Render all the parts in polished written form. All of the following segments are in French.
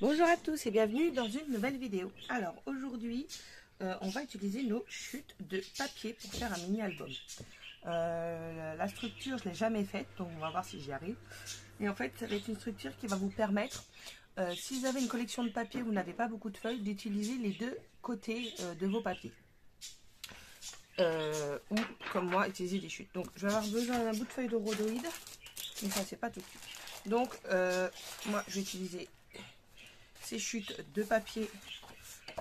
Bonjour à tous et bienvenue dans une nouvelle vidéo. Alors aujourd'hui on va utiliser nos chutes de papier pour faire un mini album. La structure je ne l'ai jamais faite, donc on va voir si j'y arrive. Et en fait ça va être une structure qui va vous permettre, si vous avez une collection de papier, vous n'avez pas beaucoup de feuilles, d'utiliser les deux côtés de vos papiers. Ou comme moi utiliser des chutes. Donc je vais avoir besoin d'un bout de feuille de rhodoïde, mais ça c'est pas tout de suite. Donc moi je vais utiliser ces chutes de papier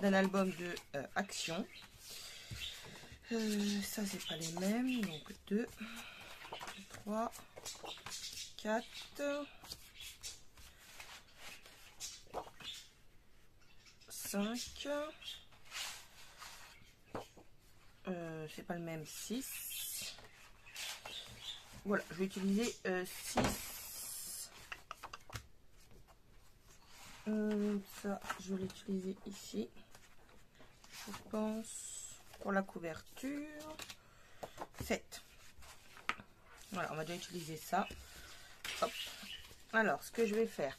d'un album de Action. Ça c'est pas les mêmes, donc 2, 3, 4, 5, c'est pas le même, 6. Voilà, je vais utiliser 6. Ça, je vais l'utiliser ici, je pense, pour la couverture. 7. Voilà, on va déjà utiliser ça. Hop. Alors, ce que je vais faire,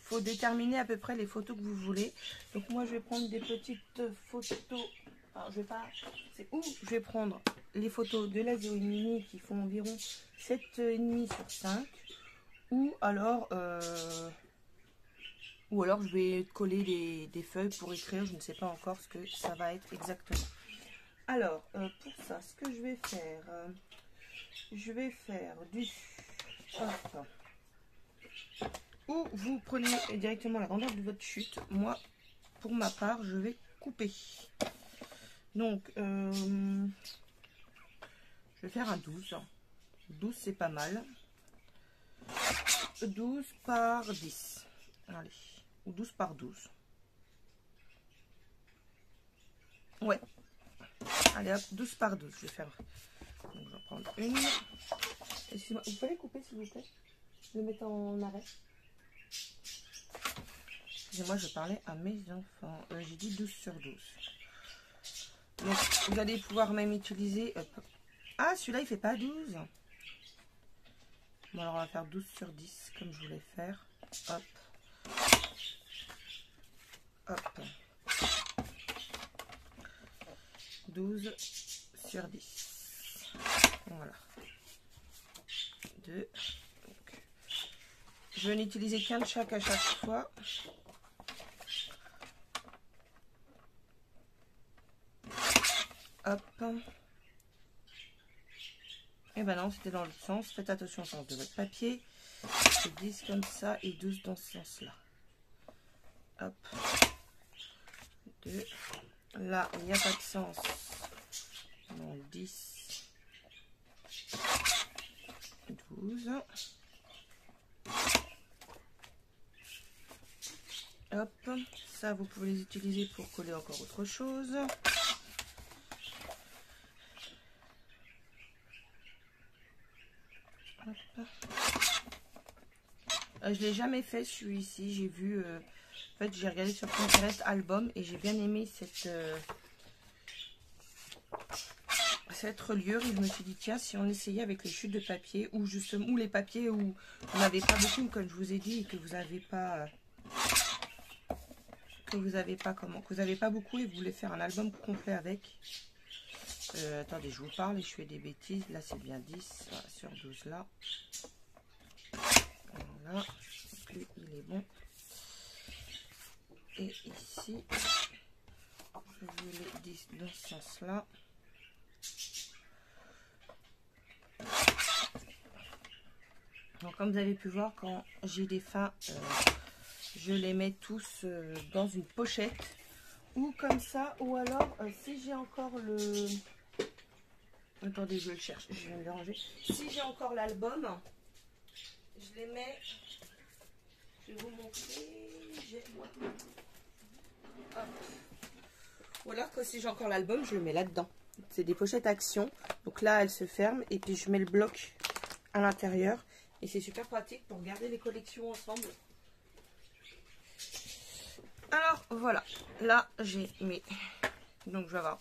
faut déterminer à peu près les photos que vous voulez. Donc moi, je vais prendre des petites photos. Alors, je vais pas. C'est où je vais prendre les photos de la Zoé Mini qui font environ 7,5 sur 5. Ou alors je vais coller des feuilles pour écrire. Je ne sais pas encore ce que ça va être exactement. Alors, pour ça, ce que je vais faire du... Hop. Ou vous prenez directement la grandeur de votre chute. Moi, pour ma part, je vais couper. Donc, je vais faire un 12. 12, c'est pas mal. 12 par 10. Allez. Ou 12 par 12. Ouais. Allez hop, 12 par 12. Je vais faire. Donc, je vais prendre une. Excusez-moi, vous pouvez couper s'il vous plaît? Je vais le mettre en arrêt. Excusez-moi, je parlais à mes enfants. J'ai dit 12 sur 12. Donc, vous allez pouvoir même utiliser... Ah, celui-là, il fait pas 12. Bon, alors on va faire 12 sur 10, comme je voulais faire. Hop. Hop. 12 sur 10. Voilà. 2. Donc, je vais n'utiliser qu'un de chaque à chaque fois. Hop. Et ben non, c'était dans l'autre sens. Faites attention au sens de votre papier. C'est 10 comme ça et 12 dans ce sens-là. Hop. 2. Là, il n'y a pas de sens. Donc 10. 12. Hop. Ça, vous pouvez les utiliser pour coller encore autre chose. Je l'ai jamais fait celui-ci. J'ai vu, en fait, j'ai regardé sur Pinterest album et j'ai bien aimé cette reliure. Et je me suis dit tiens, si on essayait avec les chutes de papier ou justement ou les papiers où on n'avait pas beaucoup, comme je vous ai dit, et que vous n'avez pas beaucoup et vous voulez faire un album complet avec. Attendez, je vous parle et je fais des bêtises. Là, c'est bien 10 voilà, sur 12 là. Voilà, donc lui, il est bon. Et ici, je voulais 10 dans ce sens-là. Donc, comme vous avez pu voir, quand j'ai des fins, je les mets tous dans une pochette. Ou comme ça, ou alors, si j'ai encore le... Attendez, je le cherche, je vais me déranger. Si j'ai encore l'album, je les mets... Je vais vous montrer. Ou alors que si j'ai encore l'album, je le mets là-dedans. C'est des pochettes Action. Donc là, elles se ferment et puis je mets le bloc à l'intérieur. Et c'est super pratique pour garder les collections ensemble. Alors voilà, là j'ai mis. Donc je vais avoir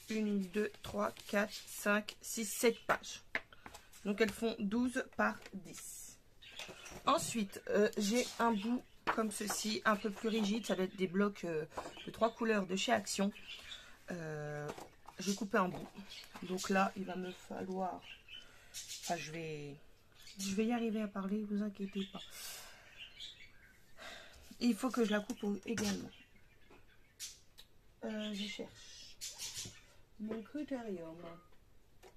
1, 2, 3, 4, 5, 6, 7 pages. Donc elles font 12 par 10. Ensuite, j'ai un bout comme ceci, un peu plus rigide. Ça doit être des blocs de 3 couleurs de chez Action. J'ai coupé en bout. Donc là, il va me falloir... Enfin, je vais y arriver à parler, vous inquiétez pas. Et il faut que je la coupe également. Je cherche mon critérium.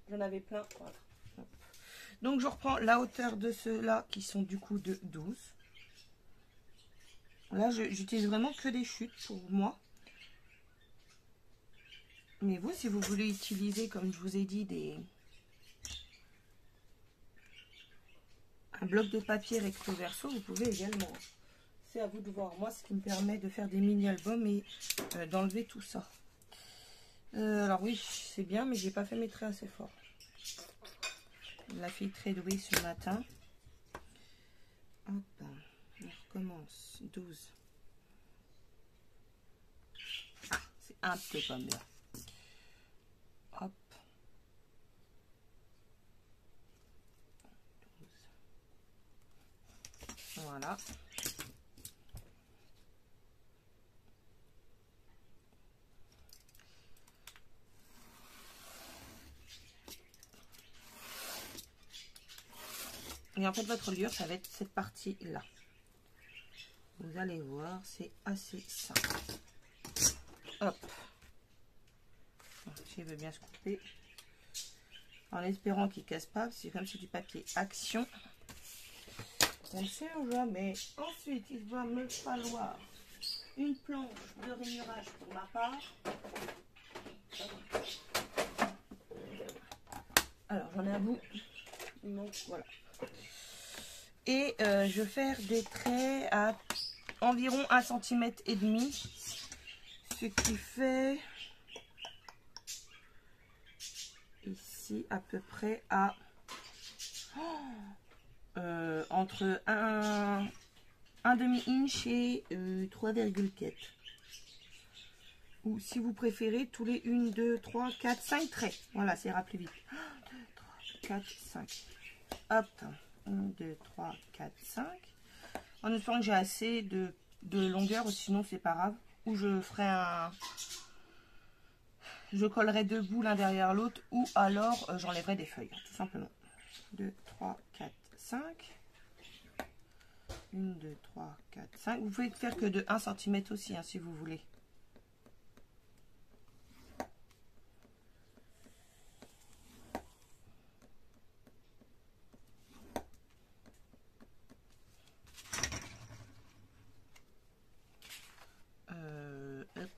J'en avais plein. Voilà. Donc je reprends la hauteur de ceux-là qui sont du coup de 12. Là, j'utilise vraiment que des chutes pour moi. Mais vous, si vous voulez utiliser, comme je vous ai dit, un bloc de papier recto verso, vous pouvez également. C'est à vous de voir. Moi, ce qui me permet de faire des mini-albums et d'enlever tout ça. Alors oui, c'est bien, mais j'ai pas fait mes traits assez fort. La fille très douée ce matin. Hop, on recommence. 12. Ah, c'est un peu pas bien. Hop. 12. Voilà. Et en fait, votre liure, ça va être cette partie-là. Vous allez voir, c'est assez simple. Hop. Je veux bien se couper. En espérant qu'il ne casse pas. C'est comme c'est du papier Action. On ne sait jamais. Ensuite, il va me falloir une planche de rainurage pour ma part. Alors, j'en ai un bout. Donc, voilà. Et je vais faire des traits à environ 1,5 cm. Ce qui fait ici à peu près à entre 1 demi-inch et 3,4. Ou si vous préférez, tous les 1, 2, 3, 4, 5 traits. Voilà, ça ira plus vite. 1, 2, 3, 4, 5. Hop. 1, 2, 3, 4, 5. En espérant que j'ai assez de longueur, sinon c'est pas grave. Ou je ferai je collerai 2 bouts l'un derrière l'autre, ou alors j'enlèverai des feuilles, tout simplement. 2, 3, 4, 5. 1, 2, 3, 4, 5. Vous pouvez faire que de 1 cm aussi, hein, si vous voulez. Hop,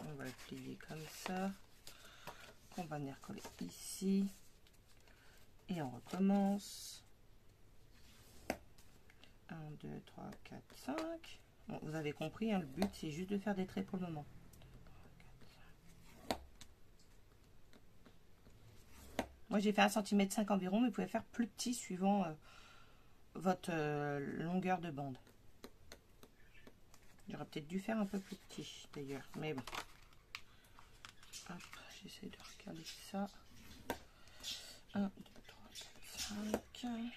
on va le plier comme ça. On va venir coller ici. Et on recommence. 1, 2, 3, 4, 5. Bon, vous avez compris, hein, le but c'est juste de faire des traits pour le moment. 3, 4, 5. Moi j'ai fait 1,5 cm environ, mais vous pouvez faire plus petit suivant votre longueur de bande. J'aurais peut-être dû faire un peu plus petit d'ailleurs, mais bon. Hop, j'essaie de recaler ça. 1, 2, 3, 4, 5.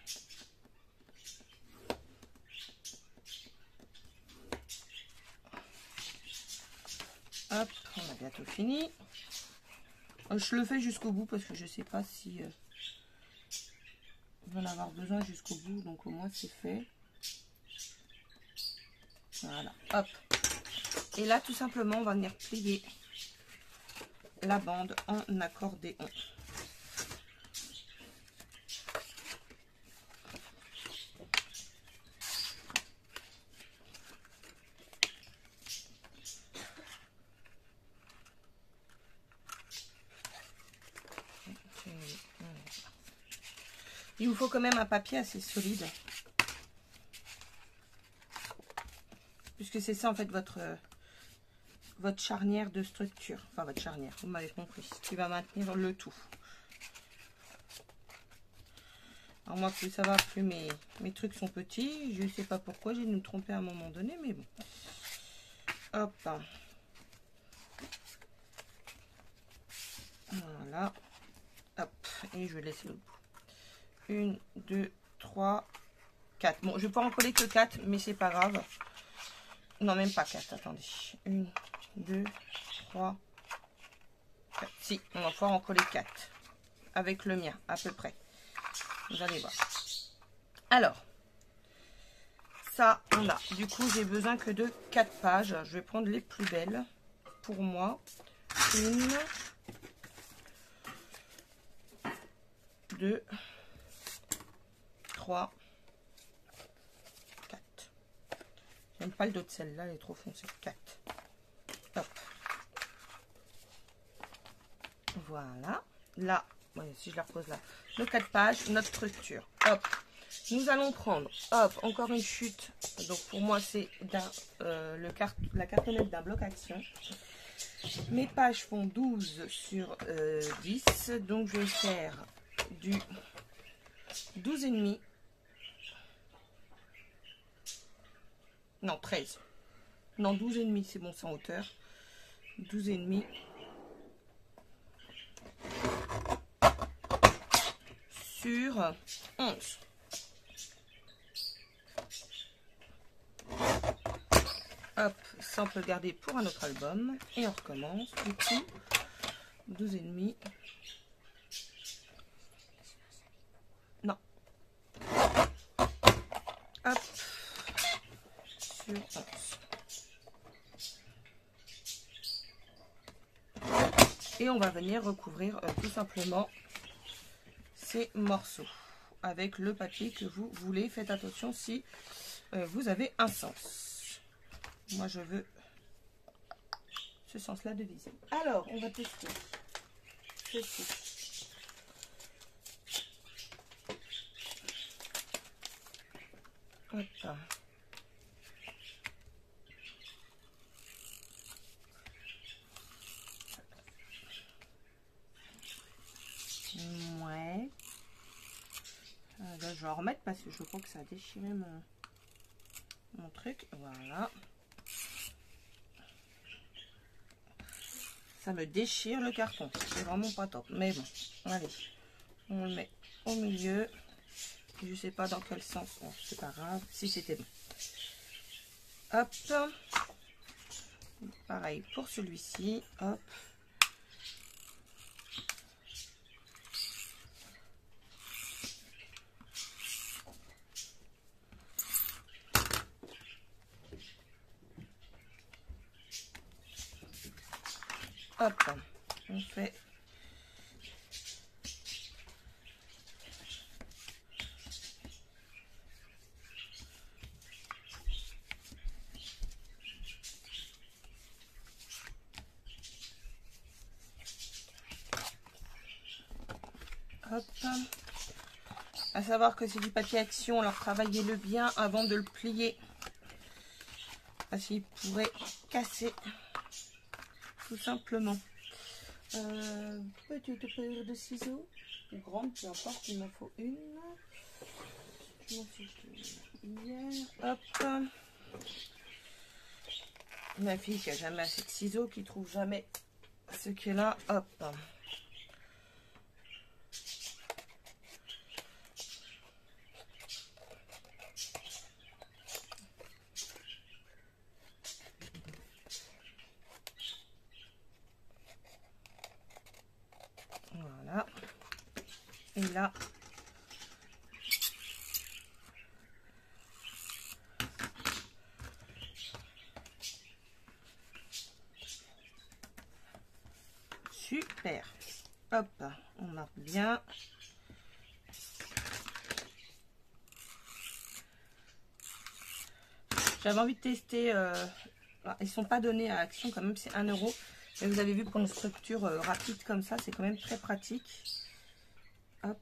Hop, on a bientôt fini. Je le fais jusqu'au bout parce que je sais pas si on va en avoir besoin jusqu'au bout, donc au moins c'est fait. Voilà, hop. Et là, tout simplement, on va venir plier la bande en accordéon. Il vous faut quand même un papier assez solide. Puisque c'est ça en fait votre charnière de structure. Enfin votre charnière, vous m'avez compris. Qui va maintenir le tout. Alors moi plus ça va, plus mes trucs sont petits. Je ne sais pas pourquoi, j'ai dû me tromper à un moment donné, mais bon. Hop. Voilà. Hop. Et je vais laisser le bout. 1, 2, 3, 4. Bon, je vais pas en coller que 4, mais c'est pas grave. Non, même pas 4, attendez. 1, 2, 3, 4. Si, on va pouvoir en coller 4. Avec le mien, à peu près. Vous allez voir. Alors, ça, on a. Du coup, j'ai besoin que de 4 pages. Je vais prendre les plus belles pour moi. 1, 2, 3, 4. J'aime pas le dos de celle-là, elle est trop foncée. 4. Hop. Voilà. Là, ouais, si je la repose là, nos 4 pages, notre structure. Hop. Nous allons prendre, hop, encore une chute. Donc pour moi, c'est la cartonnette d'un bloc action. Mes pages font 12 sur 10. Donc je vais faire du 12,5. Non, 13. Non, 12,5, c'est bon, c'est en hauteur. 12,5. Sur 11. Hop, ça on peut le garder pour un autre album. Et on recommence. Du coup, 12,5. Non. Hop. Sur 11. Et on va venir recouvrir tout simplement ces morceaux avec le papier que vous voulez. Faites attention si vous avez un sens. Moi je veux ce sens là de viser. Alors on va tester ceci. Hop. Ouais. Là, je vais en remettre parce que je crois que ça a déchiré mon truc. Voilà. Ça me déchire le carton. C'est vraiment pas top. Mais bon, allez. On le met au milieu. Je sais pas dans quel sens. Bon, c'est pas grave. Si c'était bon. Hop. Pareil pour celui-ci. Hop. Hop, on fait hop. À savoir que c'est du papier action, alors travaillez-le bien avant de le plier. Parce qu'il pourrait casser. Tout simplement. Petite paire de ciseaux. Ou grande, peu importe, il m'en faut une. Je m'en suis hier. Hop. Ma fille qui a jamais assez de ciseaux, qui trouve jamais ce qu'elle a. Hop. Voilà. Et là, super. Hop, on marque bien. J'avais envie de tester. Ils sont pas donnés à Action quand même, c'est 1 €. Mais vous avez vu pour une structure rapide comme ça, c'est quand même très pratique. Hop.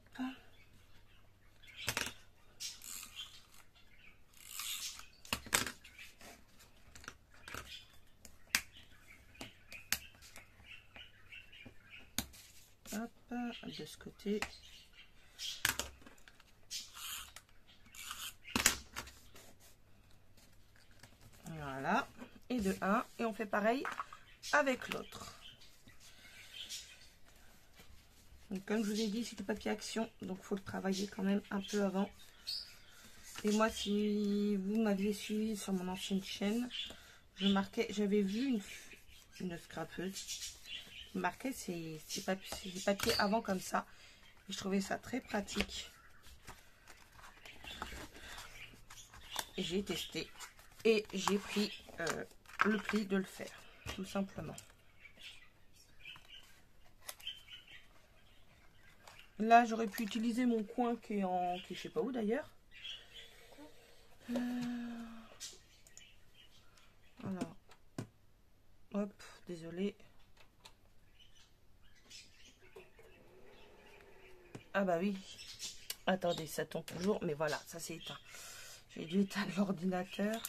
Hop, de ce côté. Voilà. Et de 1. Et on fait pareil avec l'autre. Donc, comme je vous ai dit, c'est du papier action. Donc, il faut le travailler quand même un peu avant. Et moi, si vous m'aviez suivi sur mon ancienne chaîne, j'avais vu une scrapeuse qui marquait ces papiers avant comme ça. Et je trouvais ça très pratique. Et j'ai testé. Et j'ai pris le pli de le faire, tout simplement. Là, j'aurais pu utiliser mon coin qui est je sais pas où d'ailleurs. Alors, hop, désolé. Ah bah oui. Attendez, ça tombe toujours, mais voilà, ça s'est éteint. J'ai dû éteindre l'ordinateur.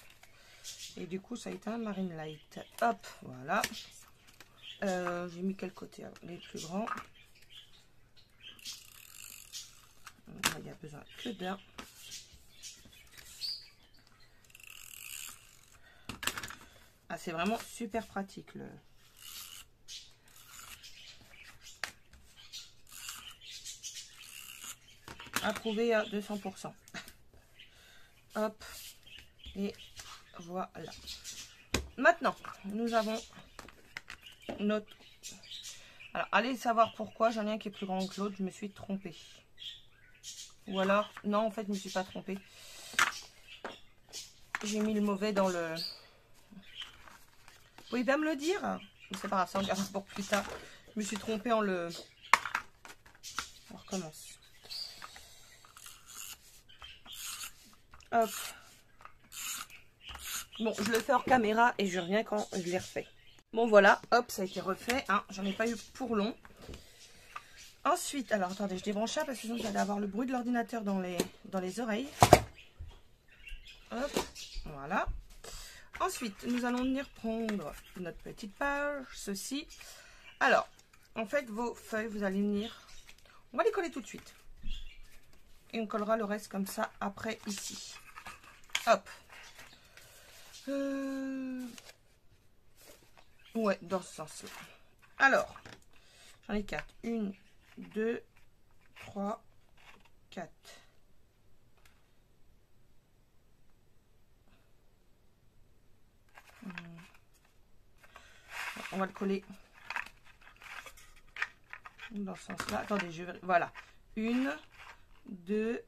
Et du coup, ça a éteint Marine Light. Hop, voilà. J'ai mis quel côté? Les plus grands. Il n'y a besoin que d'un. Ah, c'est vraiment super pratique. Approuvé à 200%. Hop. Et voilà. Maintenant, nous avons notre... Alors, allez savoir pourquoi. J'en ai un qui est plus grand que l'autre. Je me suis trompée. Ou alors... Non, en fait, je ne me suis pas trompée. J'ai mis le mauvais dans le... Vous pouvez bien me le dire? C'est pas grave, ça on gardera pour plus tard. Je me suis trompée en le... On recommence. Hop. Bon, je le fais hors caméra et je reviens quand je l'ai refait. Bon, voilà. Hop, ça a été refait. Hein. J'en ai pas eu pour long. Ensuite, alors attendez, je débranche ça parce que sinon vous allez avoir le bruit de l'ordinateur dans les oreilles. Hop, voilà. Ensuite, nous allons venir prendre notre petite page, ceci. Alors, en fait, vos feuilles, vous allez venir... On va les coller tout de suite. Et on collera le reste comme ça après ici. Hop. Ouais, dans ce sens-là. Alors, j'en ai 4. 1, 2, 3, 4. On va le coller dans ce sens-là. Attendez, je vais... Voilà. 1, 2,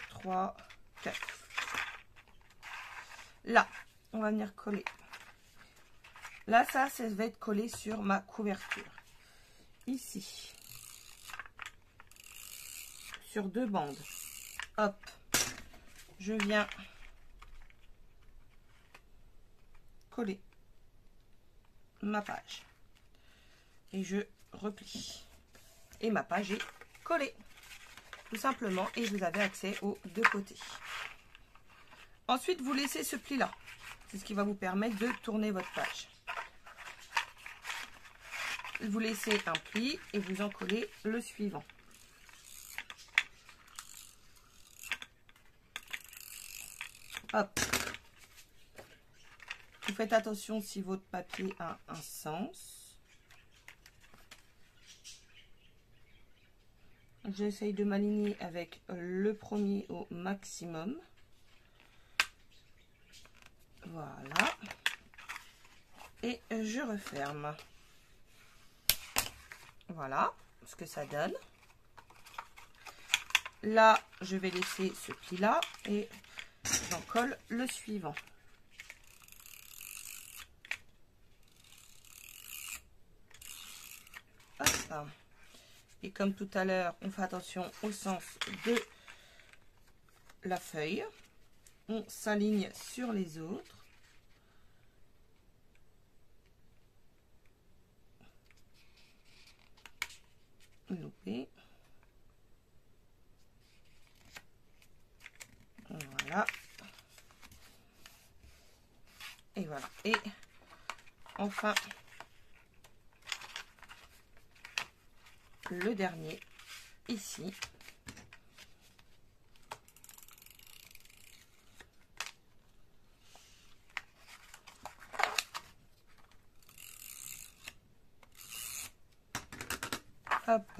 3, 4. Là, on va venir coller. Là, ça va être collé sur ma couverture. Ici. Sur 2 bandes. Hop. Je viens coller ma page. Et je replie. Et ma page est collée. Tout simplement. Et vous avez accès aux 2 côtés. Ensuite, vous laissez ce pli-là. C'est ce qui va vous permettre de tourner votre page. Vous laissez un pli et vous en collez le suivant. Hop. Vous faites attention si votre papier a un sens. J'essaye de m'aligner avec le premier au maximum. Voilà. Et je referme. Voilà ce que ça donne. Là, je vais laisser ce pli-là et j'en colle le suivant. Hop. Et comme tout à l'heure, on fait attention au sens de la feuille. On s'aligne sur les autres. Loupé. Voilà. Et voilà. Et enfin, le dernier, ici. Hop.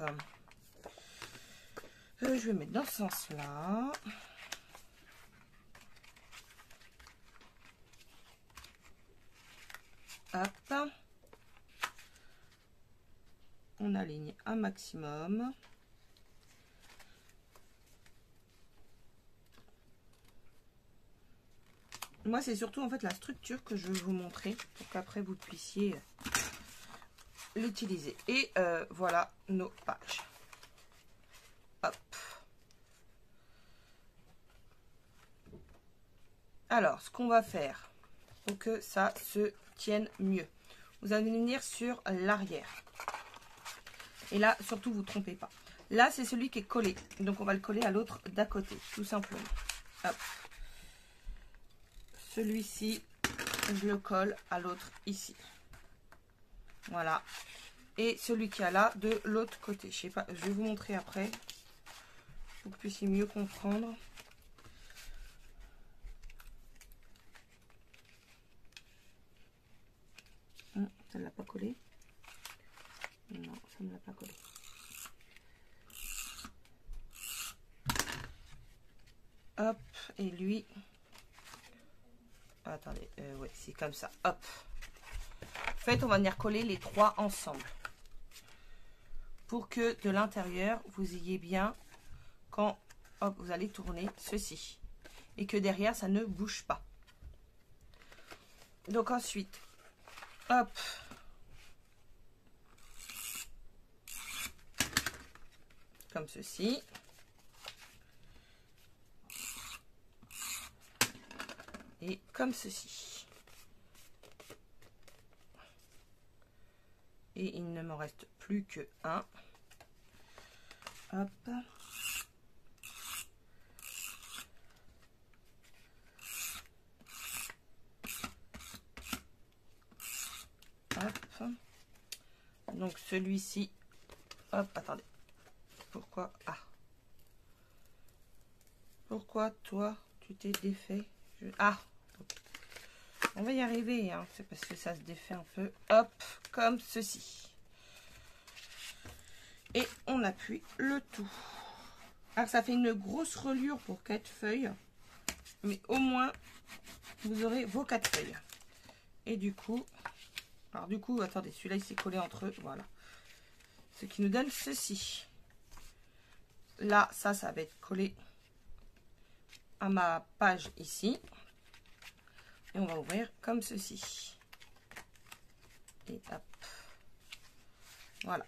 Je vais mettre dans ce sens-là. Hop. On aligne un maximum. Moi, c'est surtout en fait la structure que je vais vous montrer pour qu'après vous puissiez l'utiliser. Et voilà nos pages. Hop. Alors, ce qu'on va faire pour que ça se tienne mieux, vous allez venir sur l'arrière. Et là, surtout, vous ne trompez pas. Là, c'est celui qui est collé. Donc, on va le coller à l'autre d'à côté, tout simplement. Hop. Celui-ci, je le colle à l'autre ici. Voilà. Et celui qui est là, de l'autre côté. Je sais pas, je vais vous montrer après. Pour que vous puissiez mieux comprendre. Ça ne l'a pas collé? Non, ça ne l'a pas collé. Hop, et lui... Attendez, ouais, c'est comme ça. Hop. En fait, on va venir coller les trois ensemble. Pour que de l'intérieur, vous ayez bien, quand hop, vous allez tourner ceci. Et que derrière, ça ne bouge pas. Donc ensuite, hop. Comme ceci. Et comme ceci. Et il ne me reste plus que un. Hop. Hop. Donc celui-ci. Hop, attendez. Pourquoi? Ah. Pourquoi toi, tu t'es défait? Ah. On va y arriver, hein. C'est parce que ça se défait un peu. Hop, comme ceci. Et on appuie le tout. Alors, ça fait une grosse reliure pour 4 feuilles. Mais au moins, vous aurez vos 4 feuilles. Et du coup... Alors, du coup, attendez, celui-là, il s'est collé entre eux. Voilà. Ce qui nous donne ceci. Là, ça va être collé à ma page ici. Et on va ouvrir comme ceci. Et hop. Voilà.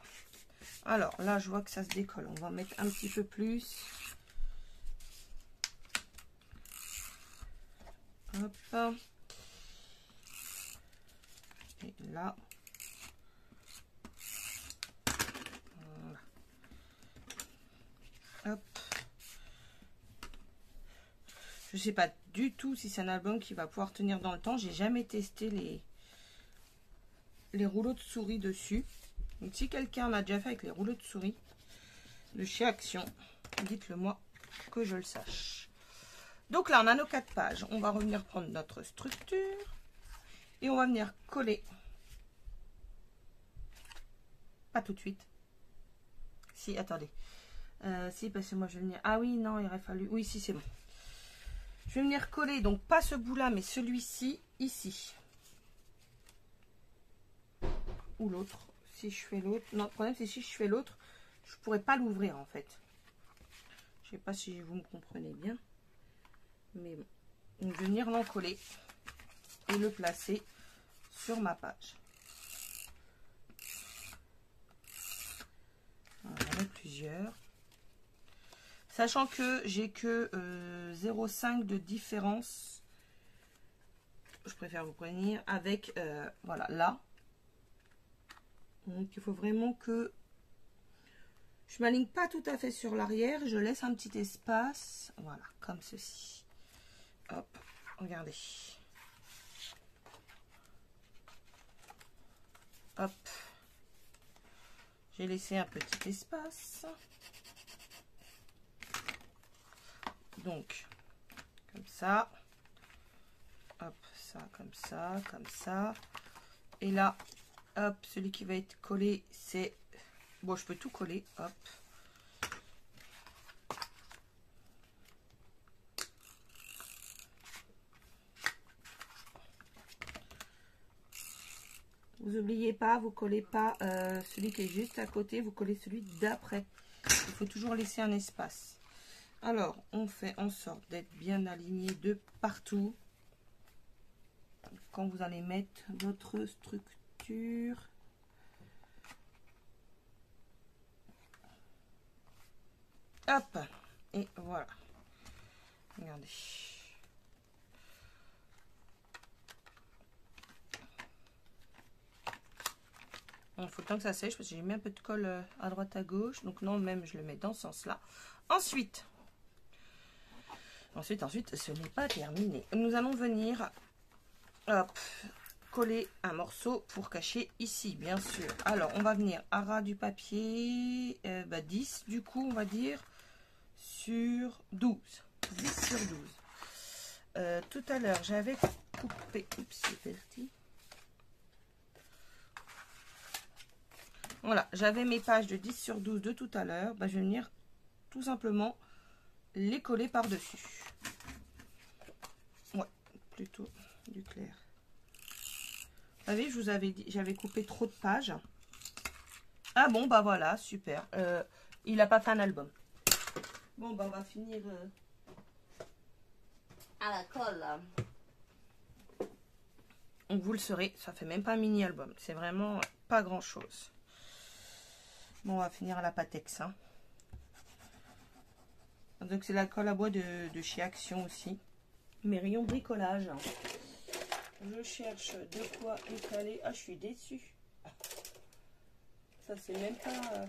Alors là, je vois que ça se décolle. On va mettre un petit peu plus. Hop. Et là. Voilà. Hop. Je sais pas du tout si c'est un album qui va pouvoir tenir dans le temps. J'ai jamais testé les rouleaux de souris dessus. Donc si quelqu'un l'a déjà fait avec les rouleaux de souris de chez Action, dites-le moi que je le sache. Donc là, on a nos 4 pages. On va revenir prendre notre structure et on va venir coller. Pas tout de suite. Si, attendez. Si, parce que moi, je vais venir... Ah oui, non, il aurait fallu... Oui, si, c'est bon. Je vais venir coller, donc pas ce bout-là, mais celui-ci, ici. Ou l'autre. Si je fais l'autre... Non, le problème, c'est si je fais l'autre, je ne pourrais pas l'ouvrir, en fait. Je sais pas si vous me comprenez bien. Mais bon. Donc, je vais venir l'encoller et le placer sur ma page. On va en mettre plusieurs. Sachant que j'ai que 0,5 de différence. Je préfère vous prévenir avec, voilà, là. Donc, il faut vraiment que je m'aligne pas tout à fait sur l'arrière. Je laisse un petit espace. Voilà, comme ceci. Hop, regardez. Hop. J'ai laissé un petit espace. Donc, comme ça. Hop, ça, comme ça, comme ça. Et là, hop, celui qui va être collé, c'est... Bon, je peux tout coller, hop. Vous n'oubliez pas, vous collez pas celui qui est juste à côté, vous collez celui d'après. Il faut toujours laisser un espace. Alors, on fait en sorte d'être bien aligné de partout. Quand vous allez mettre votre structure. Hop, et voilà. Regardez. Il faut le temps que ça sèche parce que j'ai mis un peu de colle à droite à gauche. Donc non, même je le mets dans ce sens-là. Ensuite, ce n'est pas terminé. Nous allons venir hop, coller un morceau pour cacher ici, bien sûr. Alors, on va venir à ras du papier 10, du coup, on va dire sur 12. 10 sur 12. Tout à l'heure, j'avais coupé... Oups, c'est parti. Voilà, j'avais mes pages de 10 sur 12 de tout à l'heure. Je vais venir tout simplement les coller par-dessus. Ouais, plutôt du clair. Vous savez, je vous avais dit, j'avais coupé trop de pages. Ah bon, bah voilà, super. Il n'a pas fait un album. Bon, bah on va finir à la colle. Donc vous le saurez, ça fait même pas un mini-album. C'est vraiment pas grand-chose. Bon, on va finir à la Patex. Hein. Donc c'est la colle à bois de chez Action aussi. Mes rayons bricolage. Je cherche de quoi étaler. Ah, je suis déçue. Ça c'est même pas...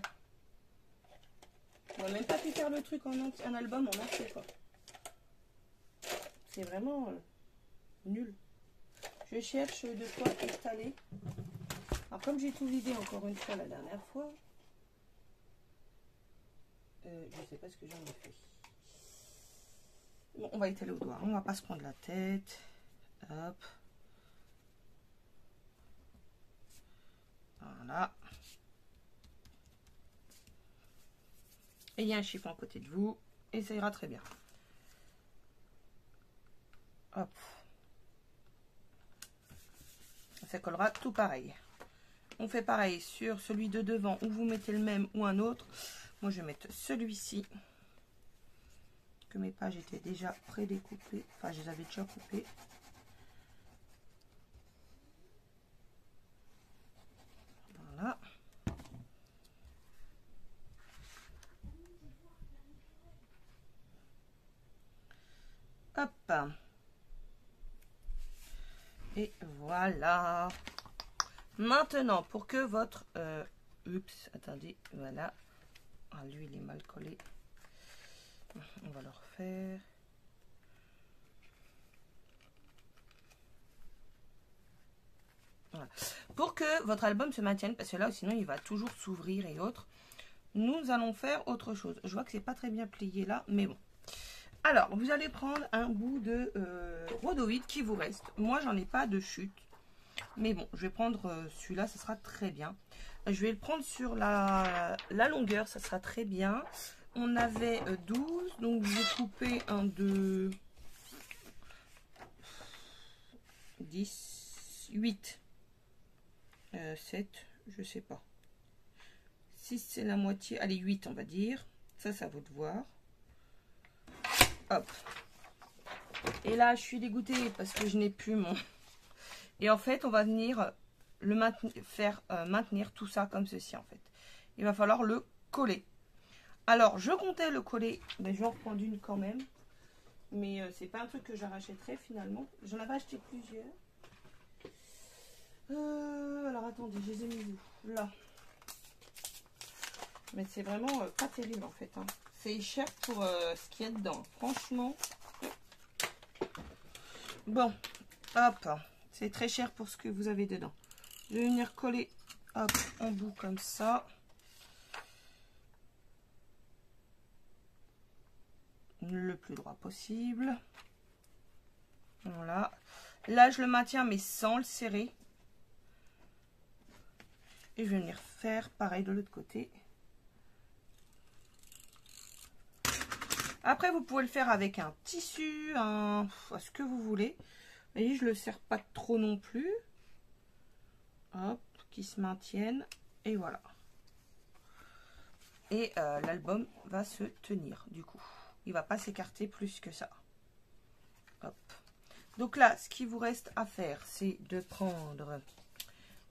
On n'a même pas pu faire le truc en entier, un album en entier quoi. C'est vraiment nul. Je cherche de quoi étaler. Alors comme j'ai tout vidé encore une fois la dernière fois, je sais pas ce que j'en ai fait. Bon, on va étaler au doigt, on va pas se prendre la tête. Hop. Voilà. Et il y a un chiffon à côté de vous. Et ça ira très bien. Hop. Ça collera tout pareil. On fait pareil sur celui de devant où vous mettez le même ou un autre. Moi, je vais mettre celui-ci. Que mes pages étaient déjà pré-découpées. Enfin, je les avais déjà coupées. Voilà. Hop. Et voilà. Maintenant, pour que votre... oups, attendez, voilà. Ah, lui, il est mal collé. On va le refaire. Voilà. Pour que votre album se maintienne, parce que là, sinon, il va toujours s'ouvrir et autres, nous allons faire autre chose. Je vois que c'est pas très bien plié là, mais bon. Alors, vous allez prendre un bout de rhodoïde qui vous reste. Moi, j'en ai pas de chute. Mais bon, je vais prendre celui-là, ça sera très bien. Je vais le prendre sur la longueur, ça sera très bien. On avait 12, donc je vais couper un de 10, 8, 7, je sais pas. 6, c'est la moitié. Allez, 8, on va dire. Ça, ça vaut de voir. Hop. Et là, je suis dégoûtée parce que je n'ai plus mon... Et en fait, on va venir le maintenir tout ça comme ceci, en fait. Il va falloir le coller. Alors, je comptais le coller. Ben, je vais en reprendre une quand même. Mais c'est pas un truc que je rachèterai finalement. J'en avais acheté plusieurs. Alors, attendez, je les ai mis où? Là. Mais c'est vraiment pas terrible, en fait. Hein. C'est cher pour ce qu'il y a dedans. Franchement. Bon, hop. C'est très cher pour ce que vous avez dedans. Je vais venir coller hop, en bout comme ça. Le plus droit possible. Voilà. Là, je le maintiens, mais sans le serrer. Et je vais venir faire pareil de l'autre côté. Après, vous pouvez le faire avec un tissu, ce que vous voulez. Vous voyez, je ne le serre pas trop non plus. Hop, qui se maintiennent. Et voilà. Et l'album va se tenir du coup. Il va pas s'écarter plus que ça. Hop. Donc là, ce qui vous reste à faire, c'est de prendre,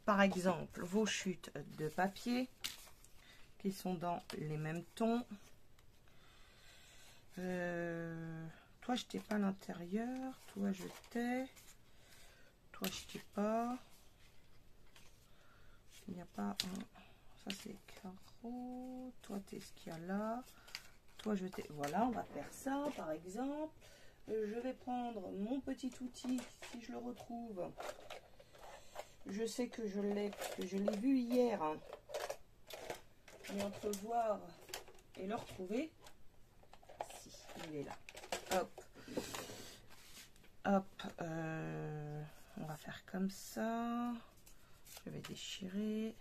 par exemple, vos chutes de papier qui sont dans les mêmes tons. Toi, je t'ai pas à l'intérieur. Toi, je t'ai. Toi, je t'ai pas. Il n'y a pas un. Ça, c'est carreau. Toi, t'es ce qu'il y a là. Toi, je t'ai. Voilà, on va faire ça, par exemple. Je vais prendre mon petit outil, si je le retrouve. Je sais que je l'ai vu hier. Hein. Mais entre voir et le retrouver, si, il est là. Hop. Hop. On va faire comme ça. Je vais déchirer.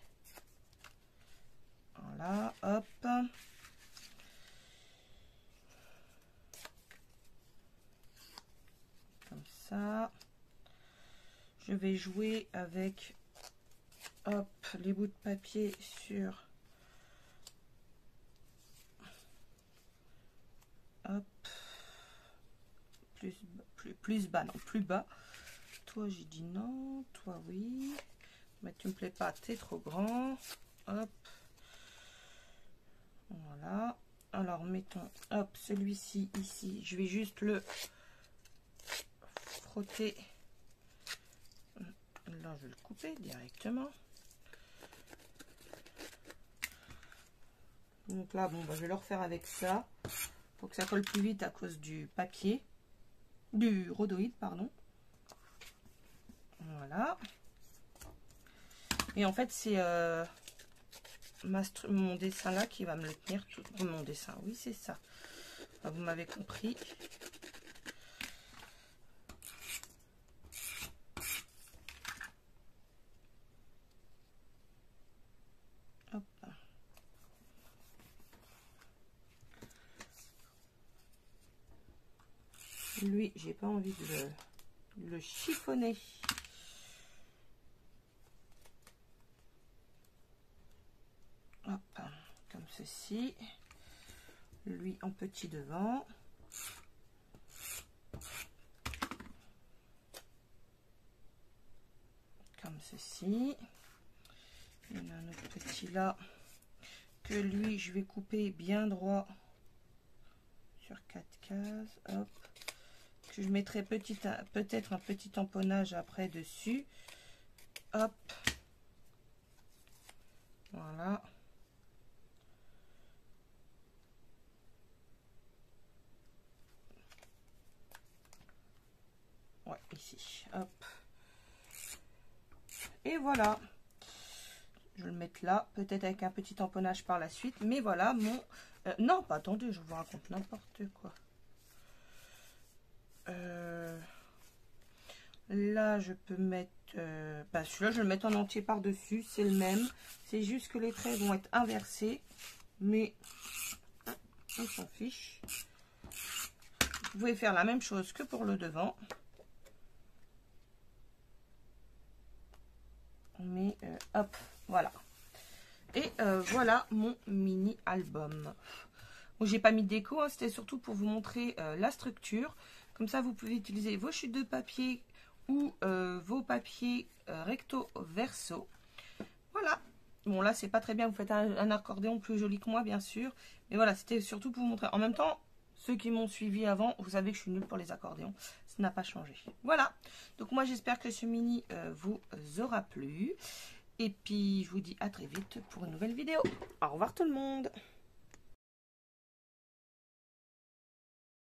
Voilà, hop. Comme ça. Je vais jouer avec hop, les bouts de papier sur hop, plus bas, non, plus bas. Toi, j'ai dit non, toi, oui. Mais tu me plais pas, t'es trop grand. Hop. Voilà. Alors, mettons, hop, celui-ci, ici. Je vais juste le frotter. Là, je vais le couper directement. Donc là, bon, bah, je vais le refaire avec ça. Pour que ça colle plus vite à cause du papier. Du rhodoïde, pardon. Voilà. Et en fait, c'est mon dessin là qui va me le tenir tout. Mon dessin, oui, c'est ça. Enfin, vous m'avez compris. Hop. Lui, j'ai pas envie de le chiffonner. Hop, comme ceci. Lui en petit devant. Comme ceci. Il y en a un autre petit là. Que lui, je vais couper bien droit sur 4 cases. Hop. Que je mettrai peut-être un petit tamponnage après dessus. Hop. Voilà. Ouais, ici. Hop. Et voilà. Je vais le mettre là. Peut-être avec un petit tamponnage par la suite. Mais voilà mon... non, pas attendez, je vous raconte n'importe quoi. Là, je peux mettre... bah, celui-là, je vais le mettre en entier par-dessus. C'est le même. C'est juste que les traits vont être inversés. Mais on s'en fiche. Vous pouvez faire la même chose que pour le devant. Mais hop, voilà. Et voilà mon mini album. Bon, j'ai pas mis de déco, hein, c'était surtout pour vous montrer la structure. Comme ça, vous pouvez utiliser vos chutes de papier ou vos papiers recto verso. Voilà. Bon, là, c'est pas très bien. Vous faites un accordéon plus joli que moi, bien sûr. Mais voilà, c'était surtout pour vous montrer. En même temps, ceux qui m'ont suivi avant, vous savez que je suis nulle pour les accordéons. Ça n'a pas changé. Voilà. Donc, moi, j'espère que ce mini vous aura plu. Et puis, je vous dis à très vite pour une nouvelle vidéo. Au revoir tout le monde.